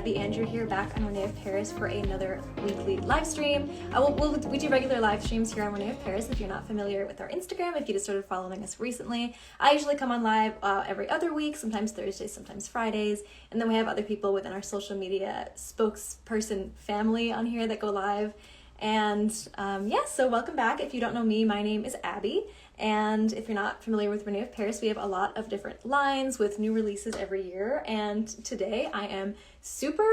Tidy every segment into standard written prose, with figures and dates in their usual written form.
Abby Andrew here, back on René of Paris for another weekly live stream. We do regular live streams here on René of Paris. If you're not familiar with our Instagram, if you just started following us recently, I usually come on live every other week, sometimes Thursdays, sometimes Fridays, and then we have other people within our social media spokesperson family on here that go live. And yeah, so welcome back. If you don't know me, my name is Abby. And if you're not familiar with René of Paris, we have a lot of different lines with new releases every year. And today I am super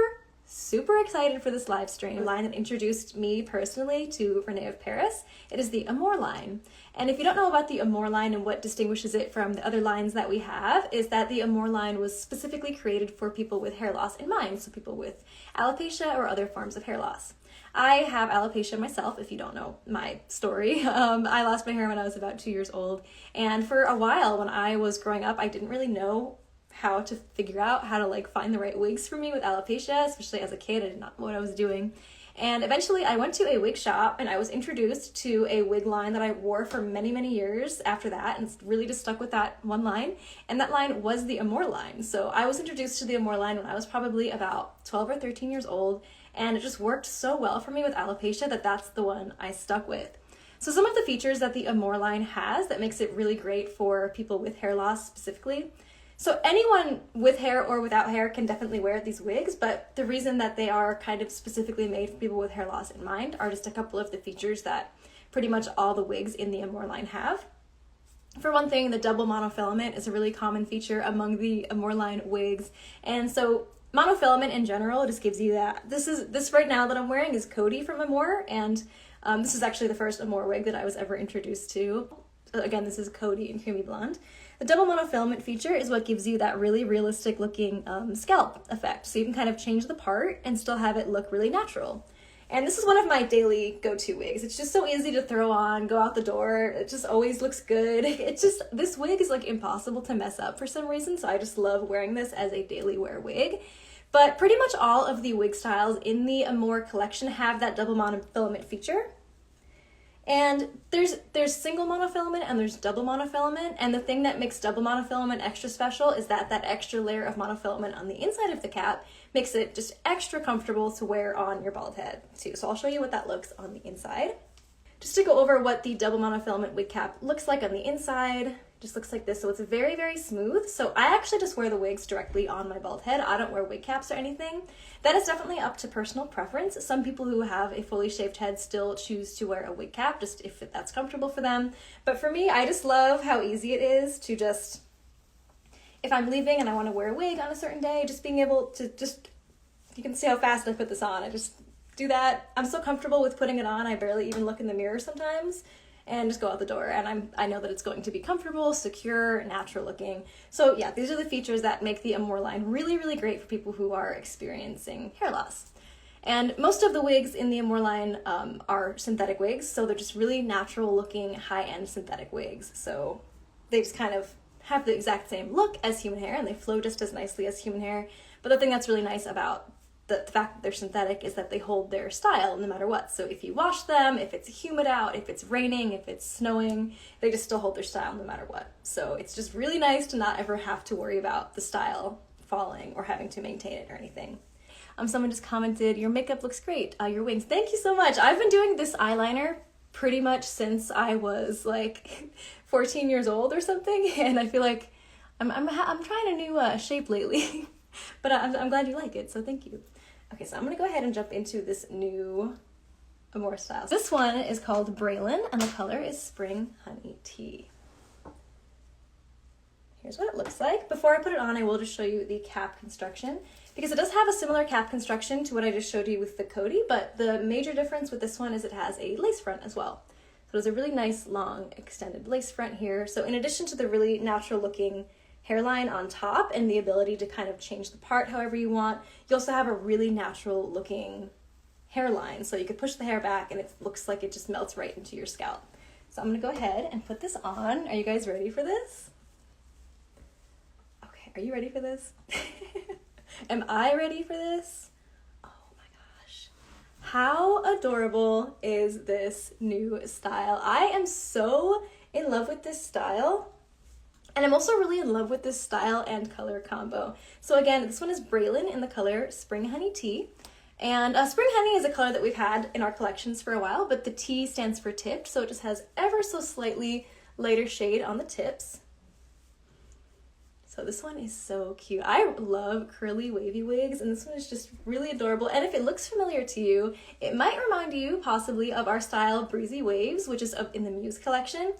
excited for this live stream. A line that introduced me personally to René of Paris. It is the Amore line. And if you don't know about the Amore line and what distinguishes it from the other lines that we have, is that the Amore line was specifically created for people with hair loss in mind. So people with alopecia or other forms of hair loss. I have alopecia myself, if you don't know my story. I lost my hair when I was about 2 years old. And for a while when I was growing up, I didn't really know how to figure out how to find the right wigs for me with alopecia, especially as a kid. I did not know what I was doing. And eventually I went to a wig shop and I was introduced to a wig line that I wore for many years after that, and really just stuck with that one line. And that line was the Amore line. So I was introduced to the Amore line when I was probably about 12 or 13 years old. And it just worked so well for me with alopecia that that's the one I stuck with. So some of the features that the Amore line has that makes it really great for people with hair loss specifically. So anyone with hair or without hair can definitely wear these wigs, but the reason that they are kind of specifically made for people with hair loss in mind are just a couple of the features that pretty much all the wigs in the Amore line have. For one thing, the double monofilament is a really common feature among the Amore line wigs. And so monofilament in general just gives you that. This right now that I'm wearing is Cody from Amore, and this is actually the first Amore wig that I was ever introduced to. Again, this is Cody in creamy blonde. The double monofilament feature is what gives you that really realistic looking scalp effect. So you can kind of change the part and still have it look really natural. And this is one of my daily go-to wigs. It's just so easy to throw on, go out the door. It just always looks good. This wig is impossible to mess up for some reason. So I just love wearing this as a daily wear wig. But pretty much all of the wig styles in the Amore collection have that double monofilament feature. And there's single monofilament and there's double monofilament, and the thing that makes double monofilament extra special is that extra layer of monofilament on the inside of the cap makes it just extra comfortable to wear on your bald head too. So I'll show you what that looks on the inside. Just to go over what the double monofilament wig cap looks like on the inside, just looks like this. So it's very smooth. So I actually just wear the wigs directly on my bald head. I don't wear wig caps or anything. That is definitely up to personal preference. Some people who have a fully shaved head still choose to wear a wig cap, just if that's comfortable for them. But for me, I just love how easy it is to just, if I'm leaving and I want to wear a wig on a certain day, just being able to you can see how fast I put this on. I just do that. I'm so comfortable with putting it on, I barely even look in the mirror sometimes, and just go out the door, and I know that it's going to be comfortable, secure, natural looking. So yeah, these are the features that make the Amore line really great for people who are experiencing hair loss. And most of the wigs in the Amore line are synthetic wigs, so they're just really natural looking, high-end synthetic wigs. So they just kind of have the exact same look as human hair, and they flow just as nicely as human hair. But the thing that's really nice about the fact that they're synthetic is that they hold their style no matter what. So if you wash them, if it's humid out, if it's raining, if it's snowing, they just still hold their style no matter what. So it's just really nice to not ever have to worry about the style falling or having to maintain it or anything. Someone just commented, your makeup looks great, your wings. Thank you so much. I've been doing this eyeliner pretty much since I was 14 years old or something, and I feel like I'm trying a new shape lately. But I'm glad you like it, so thank you. Okay, so I'm gonna go ahead and jump into this new Amore style. This one is called Braylen, and the color is Spring Honey Tea. Here's what it looks like. Before I put it on, I will just show you the cap construction, because it does have a similar cap construction to what I just showed you with the Cody, but the major difference with this one is it has a lace front as well. So there's a really nice, long, extended lace front here. So in addition to the really natural looking hairline on top and the ability to kind of change the part however you want, you also have a really natural looking hairline. So you could push the hair back and it looks like it just melts right into your scalp. So I'm gonna go ahead and put this on. Are you guys ready for this? Okay, are you ready for this? Am I ready for this? Oh my gosh. How adorable is this new style? I am so in love with this style. And I'm also really in love with this style and color combo. So again, this one is Braylen in the color Spring Honey Tea. And Spring Honey is a color that we've had in our collections for a while, but the T stands for tipped, so it just has ever so slightly lighter shade on the tips. So this one is so cute. I love curly wavy wigs, and this one is just really adorable. And if it looks familiar to you, it might remind you possibly of our style Breezy Waves, which is in the Muse collection.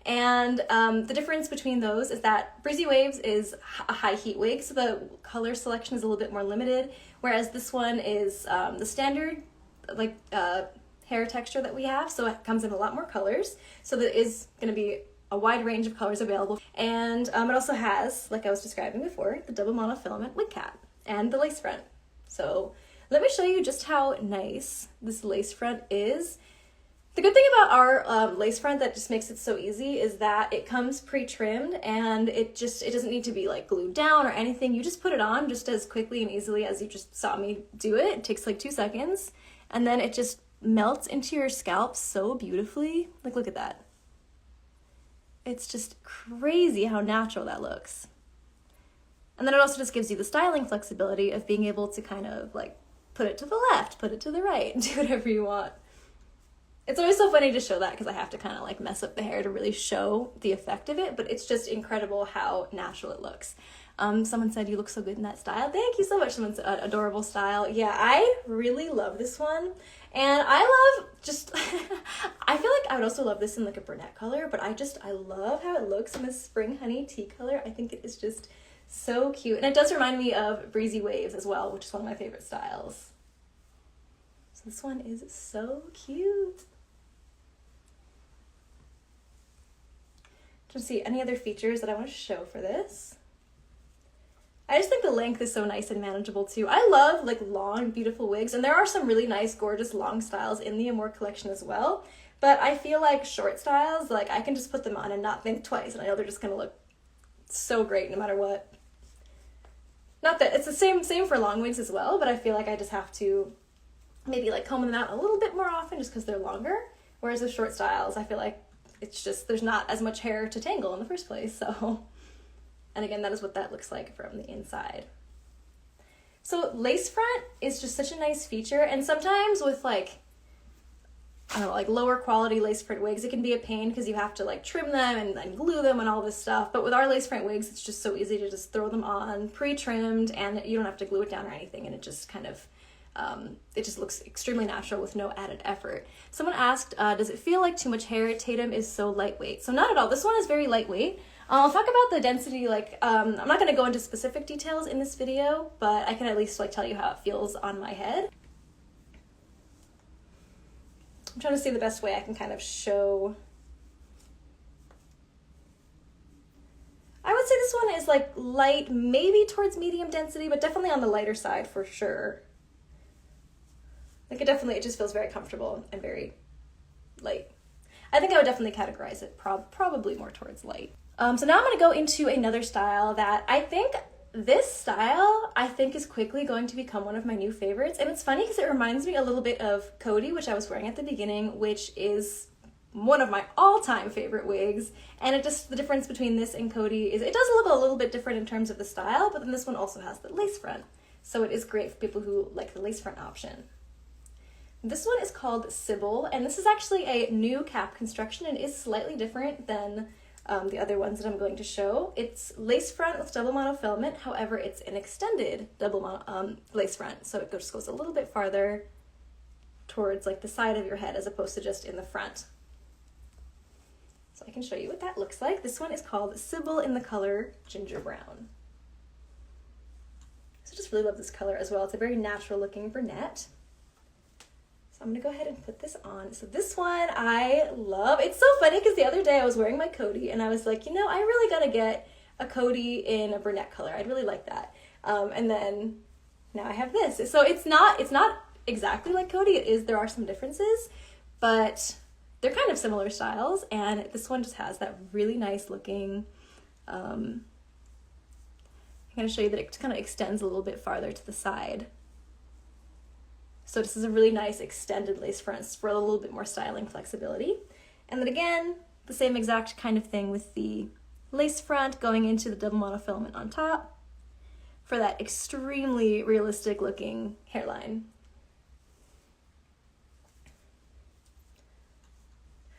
And the difference between those is that Breezy Waves is a high heat wig, so the color selection is a little bit more limited, whereas this one is the standard hair texture that we have, so it comes in a lot more colors. So there is going to be a wide range of colors available. And it also has, like I was describing before, the double monofilament wig cap and the lace front. So let me show you just how nice this lace front is. The good thing about our lace front that just makes it so easy is that it comes pre-trimmed, and it doesn't need to be like glued down or anything. You just put it on just as quickly and easily as you just saw me do it. It takes like 2 seconds, and then it just melts into your scalp so beautifully. Like, look at that. It's just crazy how natural that looks. And then it also just gives you the styling flexibility of being able to kind of like put it to the left, put it to the right, do whatever you want. It's always so funny to show that because I have to kind of like mess up the hair to really show the effect of it, but it's just incredible how natural it looks. Someone said you look so good in that style. Thank you so much. Someone's adorable style. Yeah, I really love this one. And I love just, I feel like I would also love this in like a brunette color, but I love how it looks in this Spring Honey Tea color. I think it is just so cute. And it does remind me of Breezy Waves as well, which is one of my favorite styles. So this one is so cute. To see any other features that I want to show for this. I just think the length is so nice and manageable too. I love like long, beautiful wigs, and there are some really nice, gorgeous long styles in the Amore collection as well. But I feel like short styles, like I can just put them on and not think twice, and I know they're just gonna look so great no matter what. Not that it's the same for long wigs as well, but I feel like I just have to maybe like comb them out a little bit more often just because they're longer. Whereas with short styles, I feel like it's just, there's not as much hair to tangle in the first place, so. And again, that is what that looks like from the inside. So lace front is just such a nice feature, and sometimes with like, I don't know, like lower quality lace front wigs, it can be a pain because you have to like trim them and glue them and all this stuff. But with our lace front wigs, it's just so easy to just throw them on pre-trimmed, and you don't have to glue it down or anything, and it just kind of, it just looks extremely natural with no added effort. Someone asked, does it feel like too much hair? Tatum is so lightweight. So not at all. This one is very lightweight. I'll talk about the density, like, I'm not going to go into specific details in this video, but I can at least like tell you how it feels on my head. I'm trying to see the best way I can kind of show. I would say this one is like light, maybe towards medium density, but definitely on the lighter side for sure. Like it just feels very comfortable and very light. I think I would definitely categorize it probably more towards light. So now I'm going to go into another style that I think is quickly going to become one of my new favorites. And it's funny because it reminds me a little bit of Cody, which I was wearing at the beginning, which is one of my all-time favorite wigs. And the difference between this and Cody is it does look a little bit different in terms of the style, but then this one also has the lace front. So it is great for people who like the lace front option. This one is called Sybil, and this is actually a new cap construction and is slightly different than the other ones that I'm going to show. It's lace front with double monofilament, however, it's an extended double lace front, so it just goes a little bit farther towards like the side of your head as opposed to just in the front. So I can show you what that looks like. This one is called Sybil in the color Ginger Brown. So I just really love this color as well. It's a very natural looking brunette. So I'm gonna go ahead and put this on. So this one I love. It's so funny because the other day I was wearing my Cody and I was like, you know, I really gotta get a Cody in a brunette color. I'd really like that. And then now I have this. So it's not exactly like Cody. There are some differences, but they're kind of similar styles. And this one just has that really nice looking, I'm gonna show you that it kind of extends a little bit farther to the side. So this is a really nice extended lace front for a little bit more styling flexibility. And then again, the same exact kind of thing with the lace front going into the double monofilament on top for that extremely realistic looking hairline.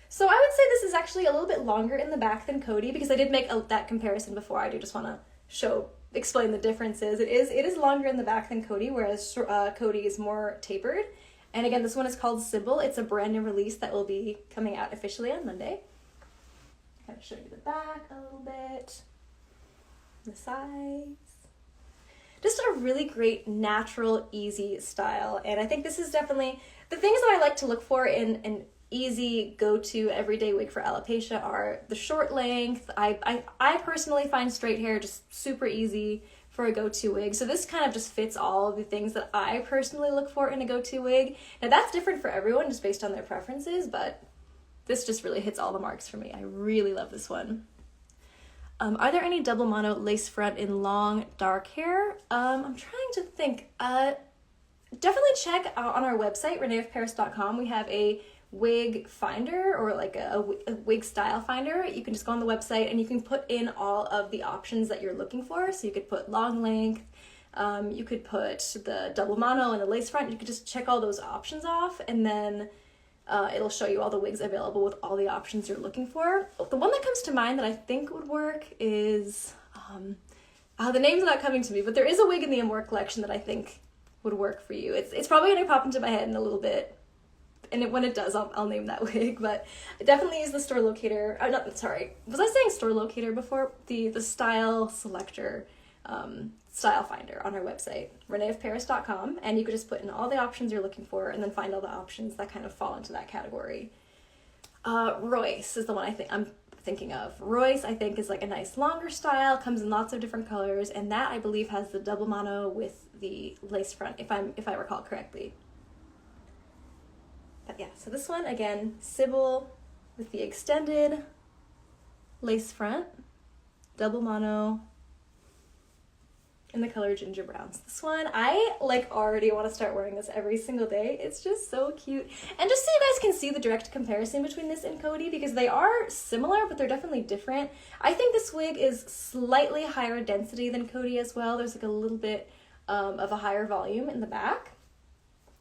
So I would say this is actually a little bit longer in the back than Cody, because I did make that comparison before. I do just want to explain the differences. It is longer in the back than Cody, whereas Cody is more tapered. And again, this one is called Sybil. It's a brand new release that will be coming out officially on Monday. Kind of show you the back a little bit, the sides. Just a really great, natural, easy style. And I think this is definitely the things that I like to look for in an easy go-to everyday wig for alopecia are the short length. I personally find straight hair just super easy for a go-to wig. So this kind of just fits all of the things that I personally look for in a go-to wig. Now that's different for everyone just based on their preferences, but this just really hits all the marks for me. I really love this one. Are there any double mono lace front in long, dark hair? I'm trying to think. Definitely check out on our website, reneofparis.com. We have a wig finder, or like a wig style finder. You can just go on the website and you can put in all of the options that you're looking for. So you could put long length, you could put the double mono and the lace front. You could just check all those options off, and then it'll show you all the wigs available with all the options you're looking for. The one that comes to mind that I think would work is, the name's not coming to me, but there is a wig in the Amore collection that I think would work for you. It's probably gonna pop into my head in a little bit, and when it does, I'll name that wig, but definitely use the store locator. Sorry, was I saying store locator before? The style selector, style finder on our website, reneofparis.com, and you could just put in all the options you're looking for and then find all the options that kind of fall into that category. Royce is the one I'm thinking of. Royce, I think, is like a nice longer style, comes in lots of different colors, and that I believe has the double mono with the lace front, if I recall correctly. But yeah, so this one, again, Sybil with the extended lace front, double mono, in the color Ginger Browns. This one, I already want to start wearing this every single day. It's just so cute. And just so you guys can see the direct comparison between this and Cody, because they are similar, but they're definitely different. I think this wig is slightly higher density than Cody as well. There's like a little bit of a higher volume in the back.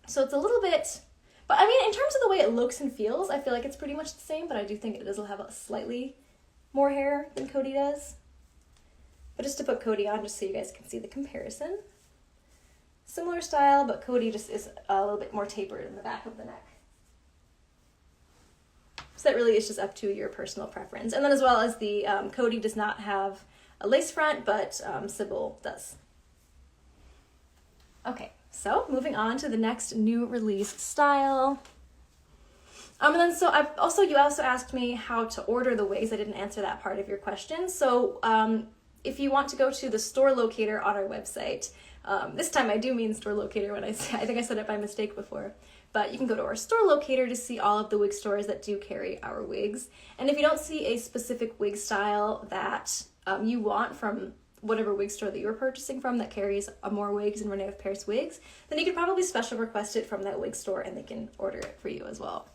So it's a little bit, but I mean, in terms of the way it looks and feels, I feel like it's pretty much the same, but I do think it does have a slightly more hair than Cody does. But just to put Cody on, just so you guys can see the comparison. Similar style, but Cody just is a little bit more tapered in the back of the neck. So that really is just up to your personal preference. And then as well as the Cody does not have a lace front, but Sybil does. Okay, so moving on to the next new release style. And then you also asked me how to order the wigs. I didn't answer that part of your question. So if you want to go to the store locator on our website, this time I do mean store locator when I think I said it by mistake before, but you can go to our store locator to see all of the wig stores that do carry our wigs. And if you don't see a specific wig style that you want from whatever wig store that you're purchasing from that carries Amore Wigs and René of Paris wigs, then you could probably special request it from that wig store and they can order it for you as well.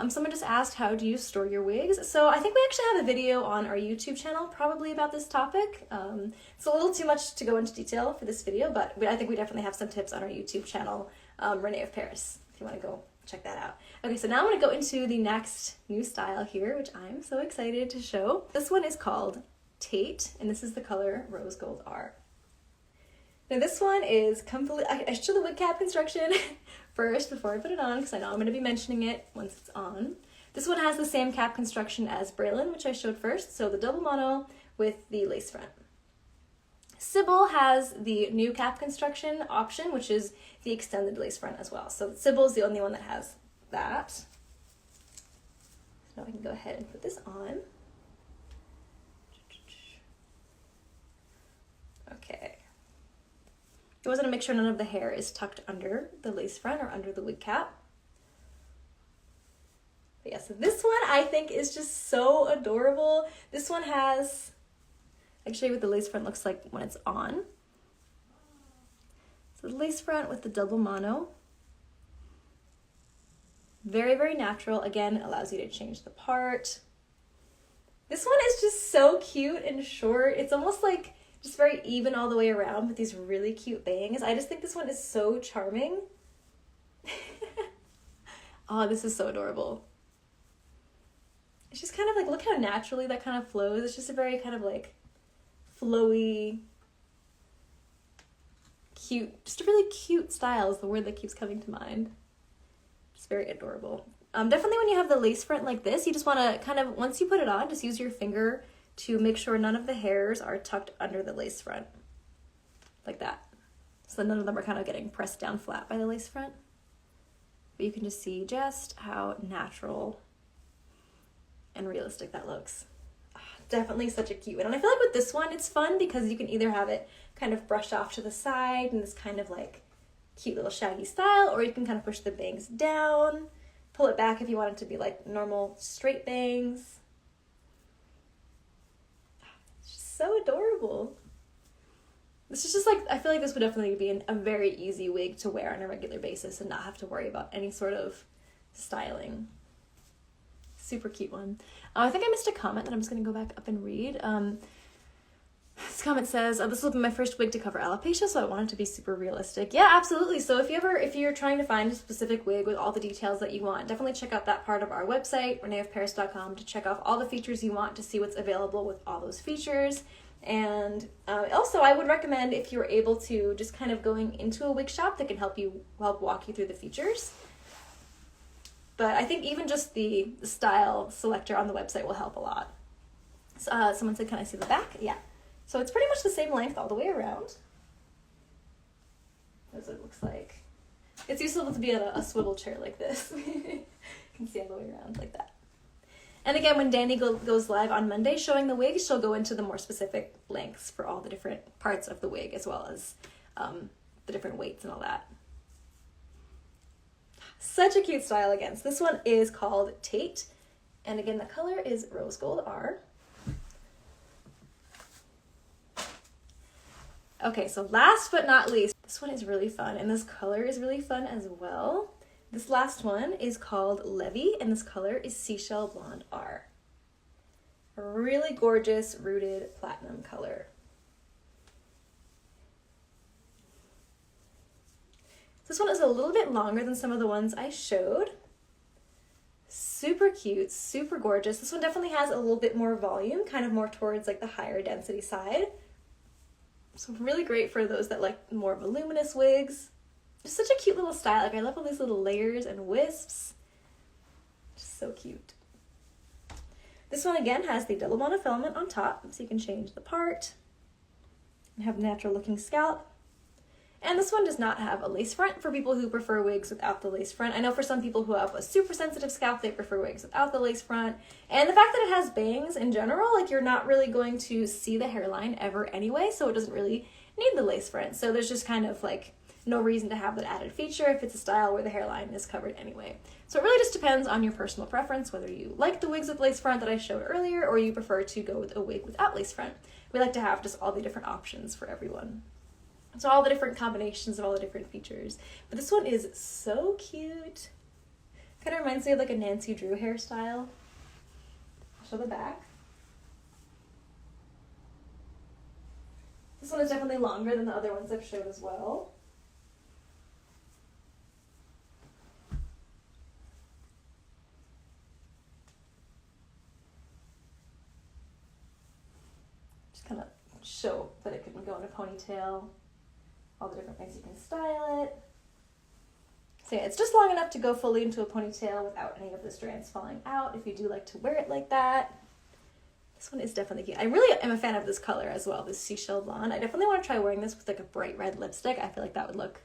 Someone just asked, how do you store your wigs? So I think we actually have a video on our YouTube channel probably about this topic. It's a little too much to go into detail for this video, but I think we definitely have some tips on our YouTube channel, René of Paris, if you want to go check that out. Okay, so now I'm going to go into the next new style here, which I'm so excited to show. This one is called Tate, and this is the color Rose Gold R. Now this one is completely, I should show the wig cap construction first before I put it on, because I know I'm going to be mentioning it once it's on. This one has the same cap construction as Braylen, which I showed first, so the double mono with the lace front. Sybil has the new cap construction option, which is the extended lace front as well. So Sybil is the only one that has that. So now I can go ahead and put this on. Okay. You want to make sure none of the hair is tucked under the lace front or under the wig cap. But yeah, so this one I think is just so adorable. This one has, I can show you what the lace front looks like when it's on. So the lace front with the double mono. Very, very natural. Again, allows you to change the part. This one is just so cute and short. It's almost like just very even all the way around with these really cute bangs. I just think this one is so charming. Oh, this is so adorable. It's just kind of like, look how naturally that kind of flows. It's just a very kind of like flowy, cute, just a really cute style is the word that keeps coming to mind. It's very adorable. Definitely when you have the lace front like this, you just want to kind of, once you put it on, just use your finger to make sure none of the hairs are tucked under the lace front. Like that. So none of them are kind of getting pressed down flat by the lace front. But you can just see just how natural and realistic that looks. Definitely such a cute one. And I feel like with this one, it's fun because you can either have it kind of brushed off to the side in this kind of like cute little shaggy style, or you can kind of push the bangs down, pull it back if you want it to be like normal straight bangs. It's just so adorable. This is just like, I feel like this would definitely be a very easy wig to wear on a regular basis and not have to worry about any sort of styling. Super cute one. I think I missed a comment that I'm just going to go back up and read. This comment says, this will be my first wig to cover alopecia, so I want it to be super realistic. Yeah, absolutely. So if you're trying to find a specific wig with all the details that you want, definitely check out that part of our website, reneofparis.com, to check off all the features you want to see what's available with all those features. And also, I would recommend, if you're able to, just kind of going into a wig shop that can help walk you through the features. But I think even just the style selector on the website will help a lot. Someone said, can I see the back? Yeah. So it's pretty much the same length all the way around. As it looks like. It's useful to be on a swivel chair like this. You can see all the way around like that. And again, when Danny goes live on Monday showing the wig, she'll go into the more specific lengths for all the different parts of the wig, as well as the different weights and all that. Such a cute style again. So this one is called Tate. And again, the color is Rose Gold R. Okay, so last but not least, this one is really fun, and this color is really fun as well. This last one is called Levy, and this color is Seashell Blonde R. A really gorgeous rooted platinum color. This one is a little bit longer than some of the ones I showed. Super cute, super gorgeous. This one definitely has a little bit more volume, kind of more towards like the higher density side. So really great for those that like more voluminous wigs. Just such a cute little style. Like, I love all these little layers and wisps. Just so cute. This one again has the double monofilament on top, so you can change the part and have natural looking scalp. And this one does not have a lace front for people who prefer wigs without the lace front. I know for some people who have a super sensitive scalp, they prefer wigs without the lace front. And the fact that it has bangs in general, like, you're not really going to see the hairline ever anyway, so it doesn't really need the lace front. So there's just kind of like no reason to have that added feature if it's a style where the hairline is covered anyway. So it really just depends on your personal preference, whether you like the wigs with lace front that I showed earlier, or you prefer to go with a wig without lace front. We like to have just all the different options for everyone. So all the different combinations of all the different features. But this one is so cute. Kind of reminds me of like a Nancy Drew hairstyle. I'll show the back. This one is definitely longer than the other ones I've showed as well. Just kind of show that it can go in a ponytail. All the different ways you can style it. So yeah, it's just long enough to go fully into a ponytail without any of the strands falling out if you do like to wear it like that. This one is definitely cute. I really am a fan of this color as well, this seashell blonde. I definitely want to try wearing this with like a bright red lipstick. I feel like that would look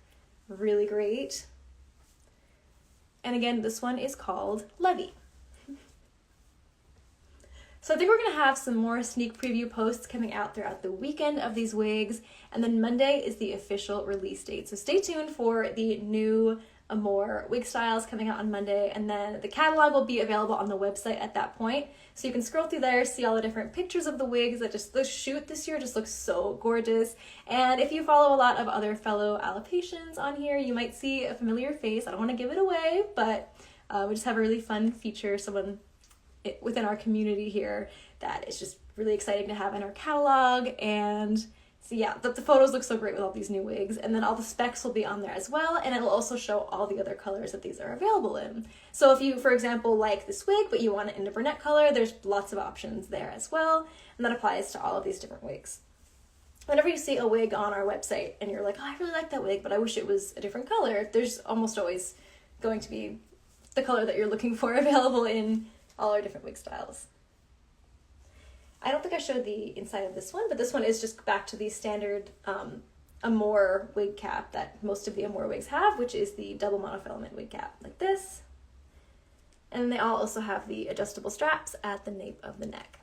really great. And again, this one is called Levy. So I think we're going to have some more sneak preview posts coming out throughout the weekend of these wigs. And then Monday is the official release date. So stay tuned for the new Amore wig styles coming out on Monday. And then the catalog will be available on the website at that point. So you can scroll through there, see all the different pictures of the wigs. The shoot this year just looks so gorgeous. And if you follow a lot of other fellow alopecians on here, you might see a familiar face. I don't want to give it away, but we just have a really fun feature. Someone within our community here that is just really exciting to have in our catalog. And so yeah, the photos look so great with all these new wigs, and then all the specs will be on there as well, and it'll also show all the other colors that these are available in. So if you, for example, like this wig but you want it in a brunette color, there's lots of options there as well, and that applies to all of these different wigs. Whenever you see a wig on our website and you're like, oh, I really like that wig, but I wish it was a different color, there's almost always going to be the color that you're looking for available in all our different wig styles. I don't think I showed the inside of this one, but this one is just back to the standard Amore wig cap that most of the Amore wigs have, which is the double monofilament wig cap, like this. And they all also have the adjustable straps at the nape of the neck.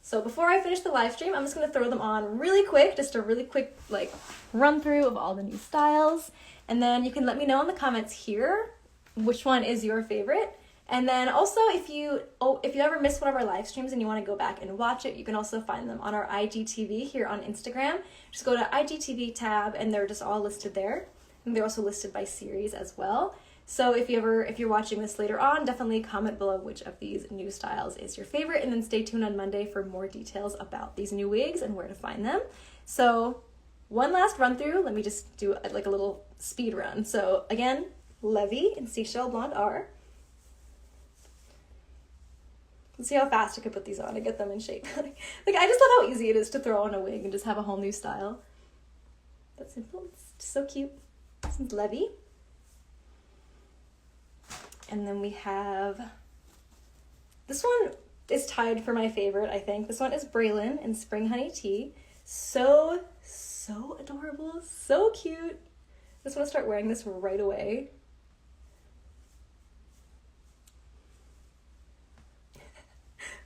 So before I finish the live stream, I'm just going to throw them on really quick, just a really quick like run through of all the new styles. And then you can let me know in the comments here which one is your favorite. And then also, if you ever miss one of our live streams and you want to go back and watch it, you can also find them on our IGTV here on Instagram. Just go to IGTV tab and they're just all listed there. And they're also listed by series as well. So if you're watching this later on, definitely comment below which of these new styles is your favorite, and then stay tuned on Monday for more details about these new wigs and where to find them. So one last run through, let me just do like a little speed run. So again, Levy in Seashell Blonde R. Let's see how fast I can put these on and get them in shape. Like I just love how easy it is to throw on a wig and just have a whole new style. That's simple. It's just so cute. This is Levy. And then we have, this one is tied for my favorite, I think. This one is Braylen in Spring Honey Tea. So adorable, so cute. I just want to start wearing this right away.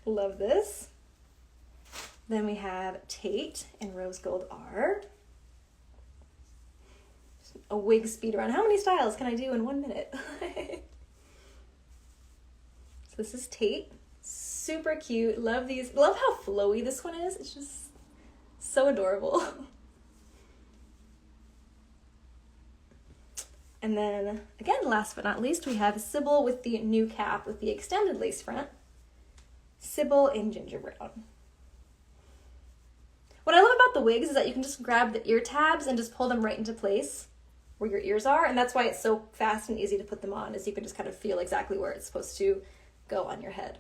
Love this. Then we have Tate in Rose Gold R. A wig speed run. How many styles can I do in 1 minute? So this is Tate. Super cute. Love these. Love how flowy this one is. It's just so adorable. And then, again, last but not least, we have Sybil with the new cap with the extended lace front. Sybil in Ginger Brown. What I love about the wigs is that you can just grab the ear tabs and just pull them right into place where your ears are, and that's why it's so fast and easy to put them on, is you can just kind of feel exactly where it's supposed to go on your head.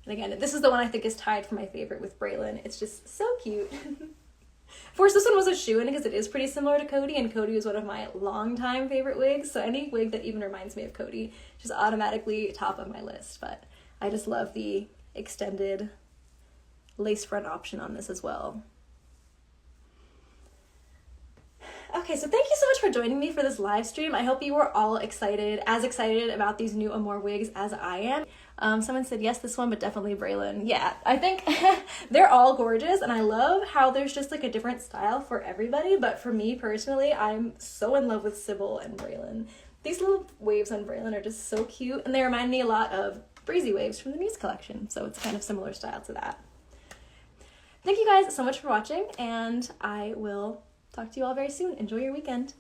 And again, this is the one I think is tied for my favorite with Braylen. It's just so cute. Of course, this one was a shoe-in because it is pretty similar to Cody, and Cody is one of my longtime favorite wigs, so any wig that even reminds me of Cody is just automatically top of my list. But I just love the extended lace front option on this as well. Okay, so thank you so much for joining me for this live stream. I hope you were all excited about these new Amore wigs as I am. Someone said yes, this one, but definitely Braylen. Yeah, I think they're all gorgeous, and I love how there's just like a different style for everybody, but for me personally, I'm so in love with Sybil and Braylen. These little waves on Braylen are just so cute, and they remind me a lot of breezy waves from the Muse collection, so it's kind of similar style to that. Thank you guys so much for watching, and I will talk to you all very soon. Enjoy your weekend.